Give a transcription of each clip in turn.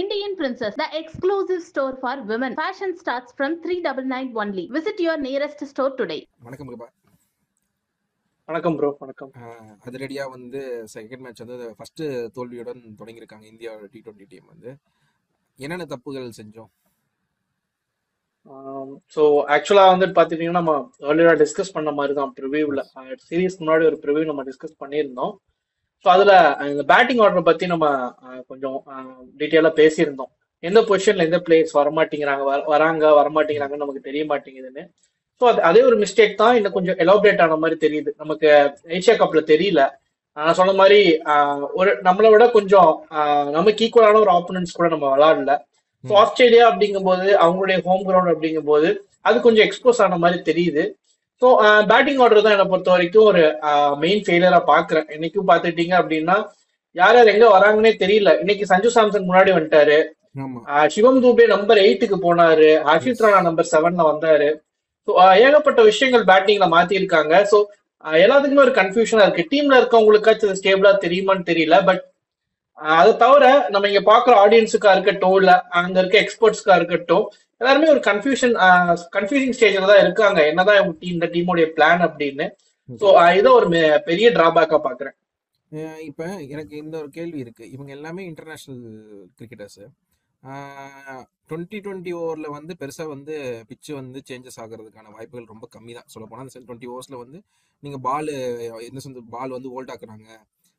Indian Princess, the exclusive store for women. Fashion starts from 399 only. Visit your nearest store today. வணக்கம் கபா. வணக்கம் bro. வணக்கம். அதிரடியாக வந்து second match வந்து first தோல்வியுடன் தொடங்கியிருக்காங்க இந்தியாவோட T20 டீம். வந்து என்னென்ன தப்புகள் செஞ்சோம்? ஸோ ஆக்சுவலாக வந்துட்டு பார்த்துட்டீங்கன்னா நம்ம ஏர்லியராக டிஸ்கஸ் பண்ண மாதிரி தான் ப்ரிவியூவில் சீரீஸ்க்கு முன்னாடி ஒரு ப்ரிவியூ நம்ம டிஸ்கஸ் பண்ணியிருந்தோம். ஸோ அதில் இந்த பேட்டிங் ஆர்டர் பற்றி நம்ம கொஞ்சம் டீட்டெயிலாக பேசியிருந்தோம். எந்த பொசிஷனில் எந்த பிளேயர்ஸ் வரமாட்டேங்கிறாங்க, வரமாட்டேங்கிறாங்கன்னு நமக்கு தெரிய மாட்டேங்குதுன்னு. ஸோ அதே ஒரு மிஸ்டேக் தான் இன்னும் கொஞ்சம் எலாபரேட் ஆன மாதிரி தெரியுது. நமக்கு ஏஷியா கப்பில் தெரியல. நான் சொன்ன மாதிரி ஒரு நம்மளை விட கொஞ்சம் நமக்கு ஈக்குவலான ஒரு ஆப்போனன்ட்ஸ் கூட நம்ம விளாடல. ஸோ ஆஸ்திரேலியா அப்படிங்கும்போது அவங்களுடைய ஹோம் கிரவுண்ட் அப்படிங்கும்போது அது கொஞ்சம் எக்ஸ்போஸ் ஆன மாதிரி தெரியுது. ஸோ பேட்டிங் ஆர்டர் தான் என்னை பொறுத்த வரைக்கும் ஒரு மெயின் ஃபெயிலியரா பாக்குறேன். இன்னைக்கும் பார்த்துட்டீங்க அப்படின்னா யார் யார் எங்க வராங்கன்னே தெரியல. இன்னைக்கு சஞ்சு சாம்சன் முன்னாடி வந்துட்டாரு, சிவம் தூபே நம்பர் 8க்கு போனாரு, ஹர்ஷித் ராணா நம்பர் 7ல வந்தாரு. ஸோ ஏகப்பட்ட விஷயங்கள் பேட்டிங்ல மாத்திருக்காங்க. ஸோ எல்லாத்துக்குமே ஒரு கன்ஃபியூஷனா இருக்கு. டீம்ல இருக்கவங்களுக்காச்சும் அது ஸ்டேபிளா தெரியுமான்னு தெரியல. பட் அதை தவிர நம்ம இங்க பாக்குற ஆடியன்ஸுக்கா இருக்கட்டும், இல்ல அங்க இருக்க எக்ஸ்பர்ட்ஸ்க்கா இருக்கட்டும், எல்லாருமே ஒரு கன்ஃபியூசிங் ஸ்டேஜ்ல தான் இருக்காங்க. என்னதான் இந்த டீமோடைய பிளான் அப்படின்னு. ஸோ இதை ஒரு பெரிய டிராபேக்கா பாக்குறேன். இப்ப எனக்கு இந்த ஒரு கேள்வி இருக்கு. இவங்க எல்லாமே இன்டர்நேஷனல் கிரிக்கெட்டர்ஸ். 2020 ஓவரில் வந்து பெருசாக வந்து பிச்சு வந்து சேஞ்சஸ் ஆகிறதுக்கான வாய்ப்புகள் ரொம்ப கம்மி தான். சொல்ல போனால் அந்த 20 ஓவர்ஸில் வந்து நீங்கள் பால் வந்து ஓல்ட் ஆக்குறாங்க,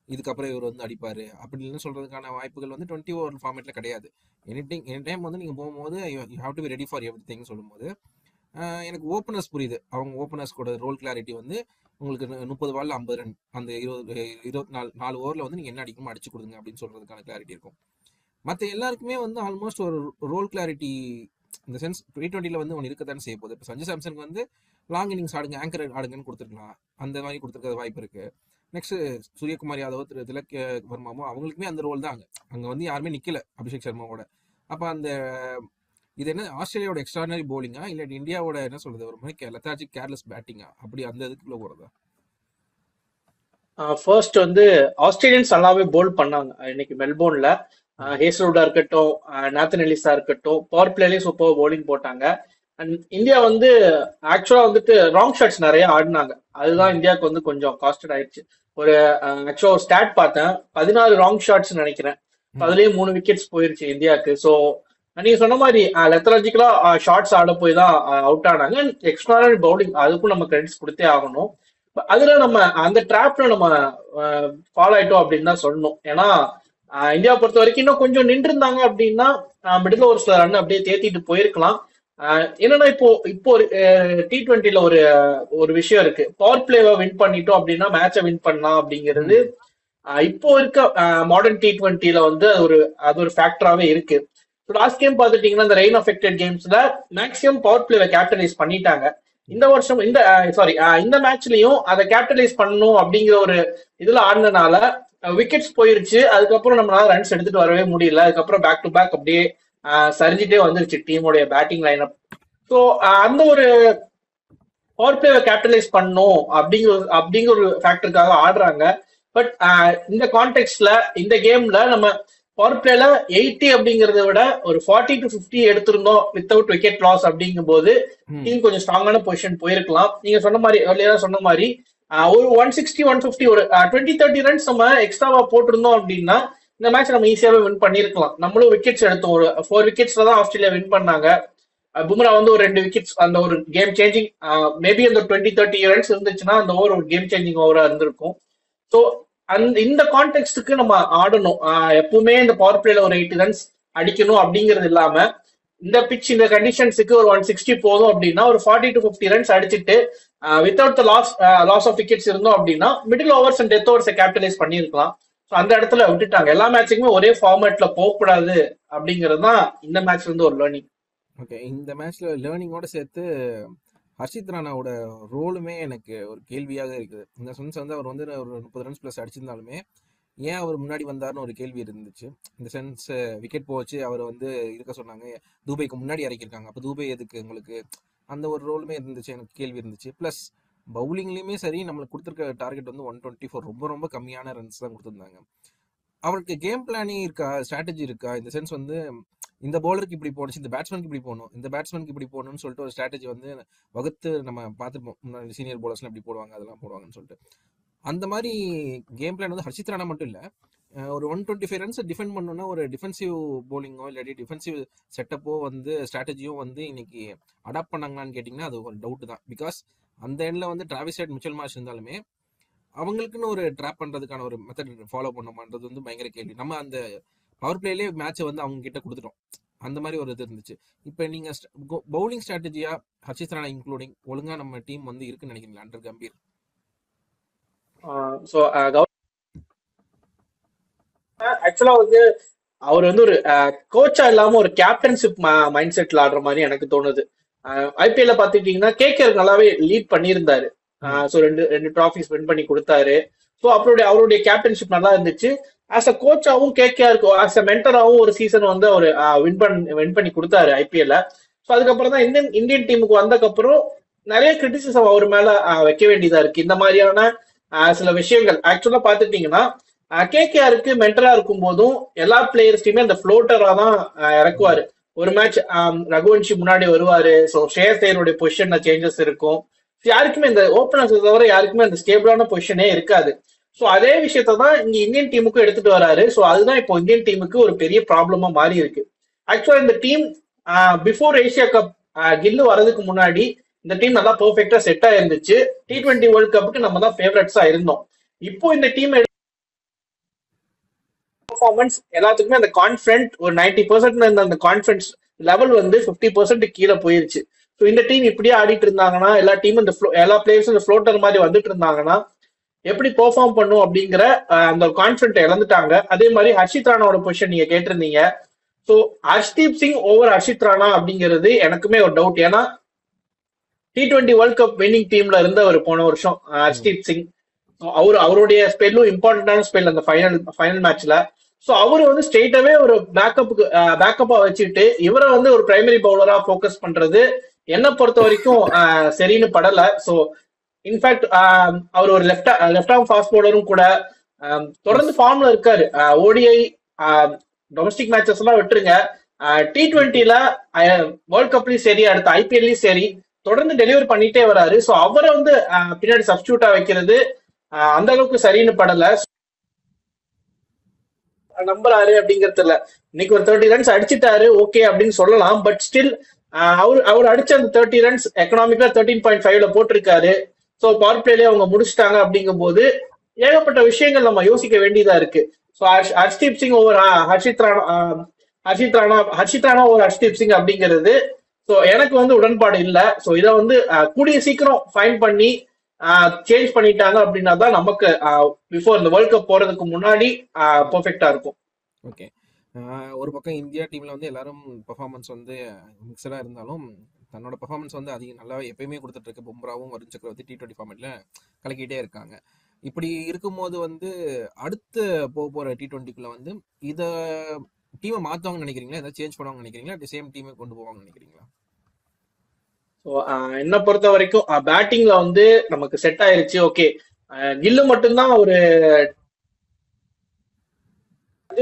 இதுக்கப்புறம் இவர் வந்து அடிப்பார் அப்படின்னு சொல்கிறதுக்கான வாய்ப்புகள் வந்து 20 ஓவர் ஃபார்மேட்டில் கிடையாது. எனி டைம் வந்து நீங்கள் போகும்போது you have to be ready for every thing சொல்லும்போது எனக்கு ஓப்பனர்ஸ் புரியுது. அவங்க ஓப்பனர்ஸ் கூட ரோல் கிளாரிட்டி வந்து உங்களுக்கு 30 பால்ல 50 ரன், அந்த 24 ஓவரில் வந்து நீங்கள் என்ன அடிக்கணுமோ அடிச்சு கொடுங்க அப்படின்னு சொல்கிறதுக்கான கிளாரிட்டி இருக்கும். மற்ற எல்லாருக்குமே வந்து ஆல்மோஸ்ட் ஒரு ரோல் கிளாரிட்டி இந்த சென்ஸ் T20ல வந்து ஒன்று இருக்கத்தானே செய்ய போகுது. இப்போ சஞ்சு சாம்சனுக்கு வந்து லாங் இன்னிங்ஸ் ஆடுங்க, ஆங்கர் ஆடுங்கன்னு கொடுத்துருக்கலாம், அந்த மாதிரி கொடுத்துருக்க வாய்ப்பு இருக்கு. நெக்ஸ்ட் சூரியகுமார் யாதவ், திலக் வர்மாவோ அவங்களுக்குமே அந்த ரோல் தான். அங்கே வந்து யாருமே நிற்கல அபிஷேக் சர்மாவோட. அப்போ அந்த இது என்ன ஆஸ்திரேலியாவோட எக்ஸ்ட்ரானரி போலிங்கா இல்லாட்டி இந்தியாவோட என்ன சொல்றது ஒரு மாதிரி லெத்தாஜிக் கேர்லெஸ் பேட்டிங்கா, அப்படி அந்த இதுக்குள்ள போறதா? ஃபர்ஸ்ட் வந்து ஆஸ்திரேலியன்ஸ் நல்லாவே போல் பண்ணாங்க இன்னைக்கு மெல்போர்ன்ல. ஹேசல்வுட்டா இருக்கட்டும், நாத்தன் எலிஸா இருக்கட்டும், பவர் பிளேலயும் சூப்பர் போலிங் போட்டாங்க. அண்ட் இந்தியா வந்து ஆக்சுவலா வந்துட்டு ராங் ஷாட்ஸ் நிறைய ஆடினாங்க. அதுதான் இந்தியாவுக்கு வந்து கொஞ்சம் காஸ்டட் ஆயிடுச்சு. ஒரு ஆக்சுவலா ஒரு ஸ்டாட் பார்த்தேன், 16 ராங் ஷாட்ஸ் நினைக்கிறேன். அதுலயே 3 விக்கெட்ஸ் போயிருச்சு இந்தியாவுக்கு. ஸோ நீங்க சொன்ன மாதிரி லெத்தலாஜிக்கலா ஷார்ட்ஸ் ஆட போய் தான் அவுட் ஆனாங்க. எக்ஸ்ட்ரானரி பவுலிங், அதுக்கும் நம்ம கிரெடிட்ஸ் கொடுத்தே ஆகணும். அதுல நம்ம அந்த டிராப்ல நம்ம ஃபாலோ ஆயிட்டோம் அப்படின்னு தான் சொல்லணும். ஏன்னா இந்தியா பொறுத்த வரைக்கும் இன்னும் கொஞ்சம் நின்று இருந்தாங்க அப்படின்னா மிடில் ஓவர்ஸ்ல ரன் அப்படியே தேத்திட்டு போயிருக்கலாம். என்னன்னா இப்போ ஒரு T20ல ஒரு விஷயம் இருக்கு. பவர் பிளேவை வின் பண்ணிட்டோம் அப்படின்னா மேட்சை வின் பண்ணலாம் அப்படிங்கிறது இப்போ இருக்க மாடர்ன் T20ல வந்து அது ஒரு ஃபேக்டராகவே இருக்கு. லாஸ்ட் கேம் பார்த்துட்டீங்கன்னா இந்த ரெயின் அஃபெக்டட் கேம்ஸ்ல மேக்ஸிமம் பவர் பிளேவை கேப்டலைஸ் பண்ணிட்டாங்க. இந்த வருஷம் இந்த மேட்ச்லயும் அதை கேப்டலைஸ் பண்ணணும் அப்படிங்கிற ஒரு இதுல ஆடினால விக்கெட்ஸ் போயிருச்சு. அதுக்கப்புறம் நம்மளால ரன்ஸ் எடுத்துட்டு வரவே முடியல. அதுக்கப்புறம் பேக் டு பேக் அப்படியே சரிஞ்சிட்டே வந்துருச்சு டீமோடைய பேட்டிங் லைனப். ஸோ அந்த ஒரு பவர் பிளேவை கேப்டலைஸ் பண்ணும் அப்படிங்கிற ஒரு ஃபேக்டருக்காக ஆடுறாங்க. பட் இந்த கான்டெக்ட்ல இந்த கேம்ல நம்ம பவர் பிளேல 80 அப்படிங்கறத விட ஒரு 40 to 50 எடுத்திருந்தோம் வித்தவுட் விக்கெட் லாஸ் அப்படிங்கும் போது டீம் கொஞ்சம் ஸ்ட்ராங்கான பொசிஷன் போயிருக்கலாம். நீங்க சொன்ன மாதிரி ஏர்லியரா சொன்ன மாதிரி ஒரு 160 150 ஒரு 20-30 ரன்ஸ் நம்ம எக்ஸ்ட்ராவா போட்டிருந்தோம் அப்படின்னா இந்த மேட்ச் நம்ம ஈஸியாவே வின் பண்ணிருக்கலாம். நம்மளும் விக்கெட்ஸ் எடுத்தோம். ஒரு 4 விக்கெட்ஸ்ல தான் ஆஸ்திரேலியா வின் பண்ணாங்க. பும்ரா வந்து ஒரு 2 விக்கெட்ஸ், அந்த ஒரு கேம் சேஞ்சிங் மேபி அந்த 20-30 ரன்ஸ் இருந்துச்சுன்னா அந்த ஓவர் ஒரு கேம் சேஞ்சிங் ஓவரா இருந்திருக்கும். ஸோ இந்த கான்டெக்ட்க்கு நம்ம ஆடணும். எப்பவுமே இந்த பவர் பிளேல ஒரு 80 ரன்ஸ் அடிக்கணும் அப்படிங்கிறது இல்லாம இந்த பிச் இந்த கண்டிஷன்ஸுக்கு ஒரு 160 போதும் அப்படின்னா ஒரு 40 to 50 ரன்ஸ் அடிச்சுட்டு வித்தவுட் லாஸ் ஆஃப் விக்கெட்ஸ் இருந்தோம் அப்படின்னா மிடில் ஓவர்ஸ் அண்ட் டெத் ஓவர்ஸை கேப்டலைஸ் பண்ணியிருக்கலாம். ஸோ அந்த இடத்துல விட்டுட்டாங்க. எல்லா மேட்சுக்குமே ஒரே ஃபார்மேட்ல போகக்கூடாது அப்படிங்கிறது தான் இந்த மேட்ச்ல இருந்து ஒரு லேர்னிங். ஓகே, இந்த மேட்ச்ல லேர்னிங்கோட சேர்த்து ஹர்ஷித் ராணாவோட ரோலுமே எனக்கு ஒரு கேள்வியாக இருக்குது. இந்த சென்ஸ் வந்து அவர் வந்து ஒரு 30 ரன்ஸ் பிளஸ் அடிச்சிருந்தாலுமே ஏன் அவர் முன்னாடி வந்தாருன்னு ஒரு கேள்வி இருந்துச்சு. இந்த சென்ஸ் விக்கெட் போச்சு, அவர் வந்து இருக்க சொன்னாங்க, தூபைக்கு முன்னாடி இறக்கியிருக்காங்க, அப்போ தூபை எதுக்கு உங்களுக்கு, அந்த ஒரு ரோலுமே இருந்துச்சு, எனக்கு கேள்வி இருந்துச்சு. ப்ளஸ் பவுலிங்லேயுமே சரி, நம்மளுக்கு கொடுத்துருக்க டார்கெட் வந்து 124, ரொம்ப ரொம்ப கம்மியான ரன்ஸ் தான் கொடுத்துருந்தாங்க. அவருக்கு கேம் பிளானிங் இருக்கா, ஸ்ட்ராட்டஜி இருக்கா? இந்த சென்ஸ் வந்து இந்த பவுலருக்கு இப்படி போணுச்சு, இந்த பேட்ஸ்மேனுக்கு இப்படி போகணும், இந்த பேட்ஸ்மேனுக்கு இப்படி போகணும்னு சொல்லிட்டு ஒரு ஸ்ட்ராட்டஜி வந்து வகுத்து நம்ம பார்த்துருப்போம். முன்னாடி சீனியர் பவுலர்ஸ்லாம் இப்படி போடுவாங்க, அதெல்லாம் போடுவாங்கன்னு சொல்லிட்டு. அந்த மாதிரி கேம் பிளான் வந்து ஹர்ஷித் ராணா மட்டும் இல்லை, ஒரு 125 ரன்ஸ் டிஃபெண்ட் பண்ணணும்னா ஒரு டிஃபென்சிவ் போலிங்கோ இல்லாட்டி டிஃபென்சிவ் செட்டப்போ வந்து ஸ்ட்ராட்டஜியும் வந்து இன்னைக்கு அடாப்ட் பண்ணாங்களான்னு கேட்டிங்கன்னா அது ஒரு டவுட் தான். பிகாஸ் அந்த எண்ணில் வந்து டிராவிஸ் ஹெட், மிச்சல் மார்ஷ் இருந்தாலுமே அவங்களுக்குன்னு ஒரு ட்ராப் பண்ணுறதுக்கான ஒரு மெத்தட் ஃபாலோ பண்ணமான்றது வந்து பயங்கர கேள்வி. நம்ம அந்த பவர் பிளேலேயே மேட்சை வந்து அவங்க கிட்ட கொடுத்துட்டோம், அந்த மாதிரி ஒரு இது இருந்துச்சு. இப்போ நீங்கள் பவுலிங் ஸ்ட்ராட்டஜியா ஹர்ஷித் ராணா இன்க்ளூடிங் ஒழுங்காக நம்ம டீம் வந்து இருக்குன்னு நினைக்கிறீங்களா அண்டர் கம்பீர்? ஸோ ஆக்சுவலா வந்து அவர் வந்து ஒரு கோச்சா இல்லாம ஒரு கேப்டன்ஷிப் மைண்ட் செட்ல ஆடுற மாதிரி எனக்கு தோணுது. ஐபிஎல்ல பாத்துக்கிட்டீங்கன்னா கேகேஆர் நல்லாவே லீட் பண்ணியிருந்தாரு. ஸோ ரெண்டு ட்ராஃபிஸ் வின் பண்ணி கொடுத்தாரு. ஸோ அவருடைய கேப்டன்ஷிப் நல்லா இருந்துச்சு. ஆஸ் அ கோச்சாவும் கேகேஆருக்கு ஆஸ் அ மென்டராகவும் ஒரு சீசன் வந்து அவர் வின் பண்ணி கொடுத்தாரு ஐபிஎல்ல. ஸோ அதுக்கப்புறம் தான் இந்தியன் டீமுக்கு வந்ததுக்கப்புறம் நிறைய கிரிட்டிசிசம் அவர் மேல வைக்க வேண்டியதா இருக்கு. இந்த மாதிரியான சில விஷயங்கள் ஆக்சுவலா பாத்துட்டீங்கன்னா கேகேஆருக்கு மென்டரா இருக்கும் போதும் எல்லா பிளேயர்ஸ்டையுமே அந்த ஃப்ளோட்டரா தான் இறக்குவாரு. ஒரு மேட்ச் ரகுவன்ஷி முன்னாடி வருவாரு. ஸோ ஷேர் ஐயருடைய பொசிஷன்ல சேஞ்சஸ் இருக்கும். யாருக்குமே இந்த ஓப்பனர்ஸ் தவிர யாருக்குமே அந்த ஸ்டேபிளான பொசிஷனே இருக்காது. ஸோ அதே விஷயத்தான் இங்க இந்தியன் டீமுக்கும் எடுத்துட்டு வராரு. ஸோ அதுதான் இப்போ இந்தியன் டீமுக்கு ஒரு பெரிய ப்ராப்ளமா மாறி இருக்கு. ஆக்சுவலா இந்த டீம் பிஃபோர் ஏசியா கப் கில்லு வரதுக்கு முன்னாடி இந்த டீம் நல்லா பெர்ஃபெக்டா செட் ஆயிருந்துச்சு. T20 வேர்ல்ட் கப்புக்கு நம்ம தான் ஃபேவரட்ஸா இருந்தோம். இப்போ இந்த டீம் பெர்ஃபார்மன்ஸ் எல்லாத்துக்குமே அந்த கான்ஃபிடன்ட் ஒரு 90% இருந்த அந்த கான்ஃபிடன்ஸ் லெவல் வந்து 50% கீழே போயிருச்சு. ஸோ இந்த டீம் இப்படியே ஆடிட்டு இருந்தாங்கன்னா எல்லா டீமும் எல்லா பிளேயர்ஸும் இந்த ஃப்ளோட்டர் மாதிரி வந்துட்டு இருந்தாங்கன்னா எப்படி பெர்ஃபார்ம் பண்ணும் அப்படிங்கிற அந்த கான்ஃபிடன்ட் இழந்துட்டாங்க. அதே மாதிரி ஹர்ஷித் ராணாவோட பொசிஷன் நீங்க கேட்டிருந்தீங்க. ஸோ ஹர்ஷ்தீப் சிங் ஓவர் ஹர்ஷித் ராணா அப்படிங்கிறது எனக்குமே ஒரு டவுட். ஏன்னா T20 வேர்ல்ட் கப் வின்னிங் டீம்ல இருந்த ஒரு போன வருஷம் ஹர்ஷ்தீப் சிங். அவருடைய ஸ்பெல்லும் இம்பார்ட்டன்டான ஸ்பெல் அந்த ஃபைனல் மேட்ச்ல. ஸோ அவரு வந்து ஸ்ட்ரெயிட்டாவே ஒரு பேக்கப்பா வச்சுட்டு இவரை வந்து ஒரு பிரைமரி பவுலரா போக்கஸ் பண்றது என்னை பொறுத்த வரைக்கும் சரின்னு படல. ஸோ இன்ஃபேக்ட் அவர் ஒரு லெஃப்ட் ஆர்ம் ஃபாஸ்ட் பவுலரும் கூட தொடர்ந்து ஃபார்ம்ல இருக்காரு. ஓடிஐ டொமஸ்டிக் மேட்சஸ் எல்லாம் விட்டுருங்க, T20ல வேர்ல்ட் கப்லயும் சரி அடுத்த ஐபிஎல்லையும் சரி தொடர்ந்து டெலிவரி பண்ணிட்டே வராரு. ஸோ அவரை வந்து பின்னாடி சப்ஸ்டியூட்டா வைக்கிறது அந்த அளவுக்கு சரின்னு படல. நம்புறாரு அப்படிங்கிறது இல்ல. இன்னைக்கு ஒரு 30 ரன்ஸ் அடிச்சுட்டாரு ஓகே அப்படின்னு சொல்லலாம். பட் ஸ்டில் அவர் அடிச்ச அந்த 30 ரன்ஸ் எக்கனாமிக்கா 13.5ல போட்டிருக்காரு. ஸோ பவர் பிளேலயே அவங்க முடிச்சுட்டாங்க. அப்படிங்கும் போது ஏகப்பட்ட விஷயங்கள் நம்ம யோசிக்க வேண்டியதா இருக்கு. So Harshdeep Singh over Harshit Rana over Harshdeep Singh அப்படிங்கிறது ஸோ எனக்கு வந்து உடன்பாடு இல்லை. ஸோ இதை வந்து கூடிய சீக்கிரம் ஃபைன் பண்ணி சேஞ்ச் பண்ணிட்டாங்க அப்படின்னா தான் நமக்கு பிஃபோர் இந்த வேர்ல்ட் கப் போறதுக்கு முன்னாடி பெர்ஃபெக்டா இருக்கும். ஓகே, ஒரு பக்கம் இந்தியா டீம்ல வந்து எல்லாரும் பெர்ஃபார்மன்ஸ் வந்து மிக்சடா இருந்தாலும் தன்னோட பெர்ஃபார்மன்ஸ் வந்து அதிகம் நல்லா எப்பயுமே கொடுத்துட்டு இருக்கு. பும்ராவும் வருண் சக்கரவர்த்தி T20 ஃபார்மேட்ல கலக்கிட்டே இருக்காங்க. இப்படி இருக்கும்போது வந்து அடுத்து போற T20க்குள்ள வந்து இத டீமை மாத்துவாங்கன்னு நினைக்கிறீங்களா, ஏதாவது சேஞ்ச் பண்ணுவாங்கன்னு நினைக்கிறீங்களா, அட் சேம் டீமை கொண்டு போவாங்கன்னு நினைக்கிறீங்களா? என்ன பொறுத்த வரைக்கும் பேட்டிங்ல வந்து நமக்கு செட் ஆயிருச்சு. ஓகே, கில்லு மட்டும்தான் ஒரு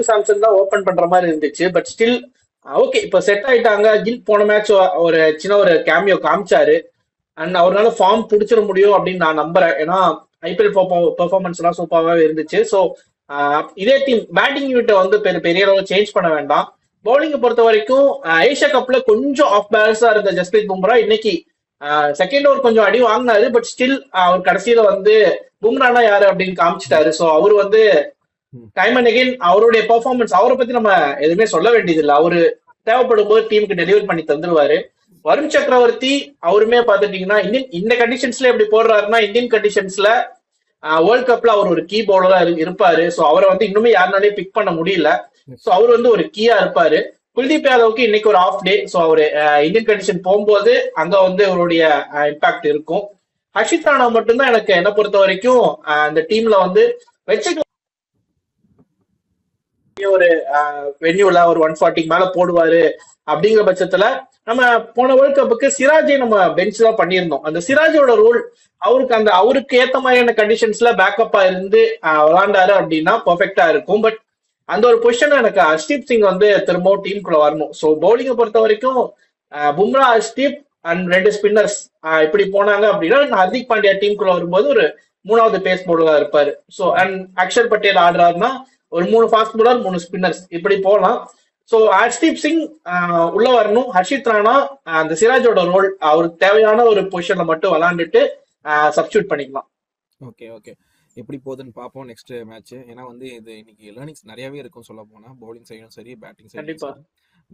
சாம்சன் தான் ஓபன் பண்ற மாதிரி இருந்துச்சு. பட் ஸ்டில் ஓகே இப்ப செட் ஆயிட்டாங்க. கில் போன மேட்ச் ஒரு சின்ன ஒரு கேமியோ காமிச்சாரு. அண்ட் அவரால் ஃபார்ம் பிடிச்சிட முடியும் அப்படின்னு நான் நம்புறேன். ஏன்னா ஐபிஎல் பெர்ஃபார்மன்ஸ் எல்லாம் சூப்பராகவே இருந்துச்சு. ஸோ இதே டீம் பேட்டிங் யூனிட்டை வந்து பெரிய அளவு சேஞ்ச் பண்ண வேண்டாம். பவுலிங்கை பொறுத்த வரைக்கும் ஏஷியா கப்ல கொஞ்சம் ஆஃப் பேலன்ஸா இருந்த ஜஸ்பிரீத் பும்ரா இன்னைக்கு செகண்ட் ஓவர் கொஞ்சம் அடி வாங்கினாரு. பட் ஸ்டில் அவர் கடைசியில வந்து பும்ரானா யாரு அப்படின்னு காமிச்சிட்டாரு. ஸோ அவர் வந்து டைம் அண்ட் அகைன் அவருடைய பெர்ஃபார்மன்ஸ் அவரை பத்தி நம்ம எதுவுமே சொல்ல வேண்டியது இல்லை. அவரு தேவைப்படும் போது டீமுக்கு டெலிவரி பண்ணி தந்துருவாரு. வருண் சக்கரவர்த்தி அவருமே பாத்துட்டீங்கன்னா இந்த கண்டிஷன்ஸ்ல எப்படி போடுறாருன்னா இந்தியன் கண்டிஷன்ஸ்ல வேர்ல்ட் கப்ல அவர் ஒரு கீ பவுலரா இருப்பாரு. ஸோ அவரை வந்து இன்னுமே யாருனாலையும் பிக் பண்ண முடியல. ஸோ அவர் வந்து ஒரு கீயா இருப்பாரு. குல்தீப் யாதவுக்கு இன்னைக்கு ஒரு ஆஃப் டே. ஸோ அவரு இந்தியன் கண்டிஷன் போகும்போது அங்க வந்து அவருடைய இம்பாக்ட் இருக்கும். ஹர்ஷித் ராணா மட்டும்தான் எனக்கு என்ன பொறுத்த வரைக்கும் அந்த டீம்ல வந்து வச்சுக்கலாம். ஒரு வென்யூல ஒரு 140 மேல போடுவாரு அப்படிங்கிற பட்சத்துல நம்ம போன வேர்ல்ட் கப்புக்கு சிராஜை நம்ம பெஞ்ச் தான் பண்ணியிருந்தோம். அந்த சிராஜோட ரோல் அவருக்கு ஏத்த மாதிரியான கண்டிஷன்ஸ்ல பேக்கப்பா இருந்து விளையாண்டாரு அப்படின்னா பெர்ஃபெக்டா இருக்கும். பட் அந்த ஒரு பொசிஷன் எனக்கு ஹர்ஷ்தீப் சிங் வந்து திரும்பவும் டீமுக்குள்ள வரணும். ஸோ பவுலிங்கை பொறுத்த வரைக்கும் பும்ரா, ஹர்ஷ்தீப் அண்ட் 2 ஸ்பின்னர்ஸ் இப்படி போனாங்க அப்படின்னா ஹர்திக் பாண்டியா டீமுக்குள்ள வரும்போது ஒரு 3வது பேஸ் பவுலரா இருப்பாரு. ஸோ அண்ட் அக்ஷர் பட்டேல் ஆடுறாருன்னா ஒரு 3 ஃபாஸ்ட் பவுலர் 3 ஸ்பின்னர்ஸ் இப்படி போகலாம். ஸோ ஹர்ஷ்தீப் சிங் உள்ள வரணும். ஹர்ஷித் ராணா அந்த சிராஜோட ரோல் அவருக்கு தேவையான ஒரு பொசிஷன்ல மட்டும் விளாண்டுட்டு சப்ஸ்டியூட் பண்ணிக்கலாம். ஓகே ஓகே எப்படி போகுதுன்னு பார்ப்போம் நெக்ஸ்ட் மேட்ச். ஏன்னா வந்து இது இன்னைக்கு லேர்னிங்ஸ் நிறையவே இருக்கும் சொல்ல போனா, பவுலிங் சைடும் சரி பேட்டிங் சைடும் கண்டிப்பா சரி.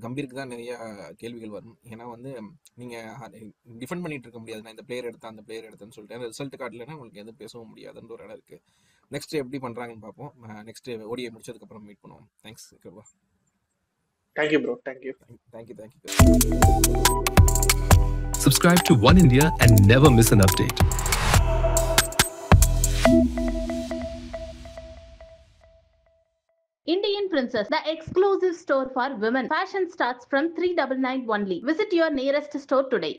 கம்பீருக்கு தான் நிறைய கேள்விகள் வரும். ஏன்னா வந்து நீங்க டிஃபெண்ட் பண்ணிட்டு இருக்க முடியாது, நான் இந்த பிளேயர் எடுத்தேன் அந்த பிளேயர் எடுத்தேன்னு சொல்லிட்டு ரிசல்ட் காட்டலைன்னா உங்களுக்கு எதுவும் பேசவும் முடியாதுன்ற ஒரு இடம் இருக்கு. நெக்ஸ்ட் எப்படி பண்றாங்கன்னு பார்ப்போம். நெக்ஸ்ட் ஓடிஐ முடிச்சதுக்கு அப்புறம் மீட் பண்ணுவோம். Thanks Kripa. Thank you bro. Thank you. Subscribe to One India and never miss an update. Indian Princess, the exclusive store for women. Fashion starts from 399 only. Visit your nearest store today.